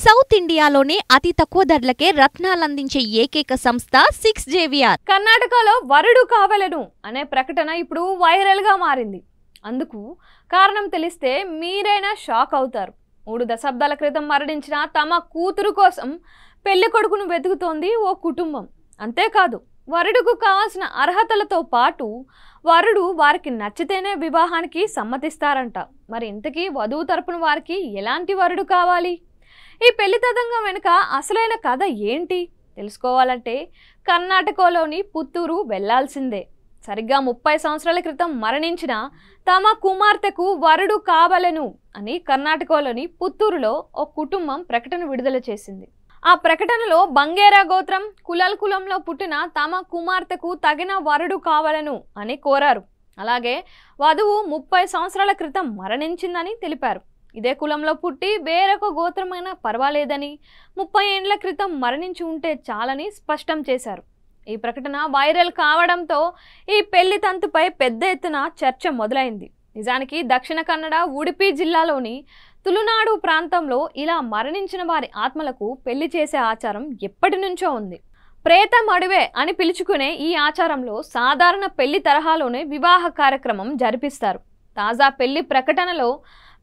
South ఇండియాలోనే అతి తక్కువ ధరలకే రత్నాలందించే ఏకైక సంస్థ 6JVR. కర్ణాటకలో వరుడు కావలను అనే ప్రకటన ఇప్పుడు వైరల్ గా మారింది. అందుకు కారణం తెలిస్తే మీరైనా షాక్ అవుతారు. 3 దశాబ్దాల క్రితం మరణించిన తమ కూతురు కోసం పెళ్లి కొడుకును వెతుకుతోంది ఓ కుటుంబం. అంతేకాదు, వరుడుకు కావాల్సిన అర్హతలతో పాటు వరుడు వారికి నచ్చితేనే వివాహానికి సమ్మతిస్తారంట. మరి ఇంతకీ వధువు తరపున వారికి ఎలాంటి వరుడు కావాలి? ఈ పెళ్లి తతంగం వెనుక అసలైన కథ ఏంటి తెలుసుకోవాలంటే కర్ణాటకలోని పుత్తూరు వెళ్లాల్సిందే. సరిగ్గా 30 సంవత్సరాల క్రితం మరణించిన తమ కుమార్తెకు వరుడు కావలను అని కర్ణాటకలోని పుత్తూరులో ఓ కుటుంబం ప్రకటన విడుదల చేసింది. ఆ ప్రకటనలో బంగేరా గోత్రం కులంలో పుట్టిన తమ కుమార్తెకు తగిన వరుడు కావాలను అని కోరారు. అలాగే వధువు 30 సంవత్సరాల క్రితం మరణించిందని తెలిపారు. ఇదే కులంలో పుట్టి వేరొక గోత్రమైనా పర్వాలేదని, 30 ఏండ్ల క్రితం మరణించి ఉంటే చాలని స్పష్టం చేశారు. ఈ ప్రకటన వైరల్ కావడంతో ఈ పెళ్లి తంతుపై పెద్ద ఎత్తున చర్చ మొదలైంది. నిజానికి దక్షిణ కన్నడ ఉడిపి జిల్లాలోని తులునాడు ప్రాంతంలో ఇలా మరణించిన వారి ఆత్మలకు పెళ్లి చేసే ఆచారం ఎప్పటి నుంచో ఉంది. ప్రేత మడువే అని పిలుచుకునే ఈ ఆచారంలో సాధారణ పెళ్లి తరహాలోనే వివాహ కార్యక్రమం జరిపిస్తారు. తాజా పెళ్లి ప్రకటనలో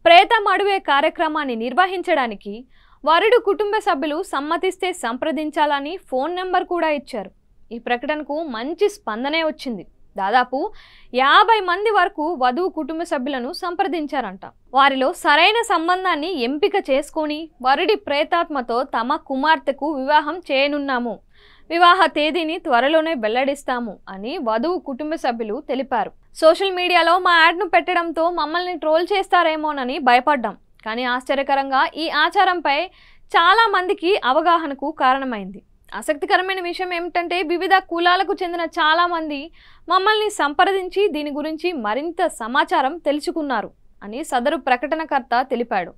ప్రేత మడువే కార్యక్రమాన్ని నిర్వహించడానికి వరుడు కుటుంబ సభ్యులు సమ్మతిస్తే సంప్రదించాలని ఫోన్ నెంబర్ కూడా ఇచ్చారు. ఈ ప్రకటనకు మంచి స్పందనే వచ్చింది. దాదాపు 50 మంది వరకు వధువు కుటుంబ సభ్యులను సంప్రదించారంట. వారిలో సరైన సంబంధాన్ని ఎంపిక చేసుకొని వరుడి ప్రేతాత్మతో తమ కుమార్తెకు వివాహం చేయనున్నాము, వివాహ తేదీని త్వరలోనే వెల్లడిస్తాము అని వధువు కుటుంబ సభ్యులు తెలిపారు. సోషల్ మీడియాలో మా యాడ్ను పెట్టడంతో మమ్మల్ని ట్రోల్ చేస్తారేమోనని భయపడ్డాం. కానీ ఆశ్చర్యకరంగా ఈ ఆచారంపై చాలా మందికి అవగాహనకు కారణమైంది. ఆసక్తికరమైన విషయం ఏమిటంటే వివిధ కులాలకు చెందిన చాలా మంది మమ్మల్ని సంప్రదించి దీని గురించి మరింత సమాచారం తెలుసుకున్నారు అని సదరు ప్రకటనకర్త తెలిపాడు.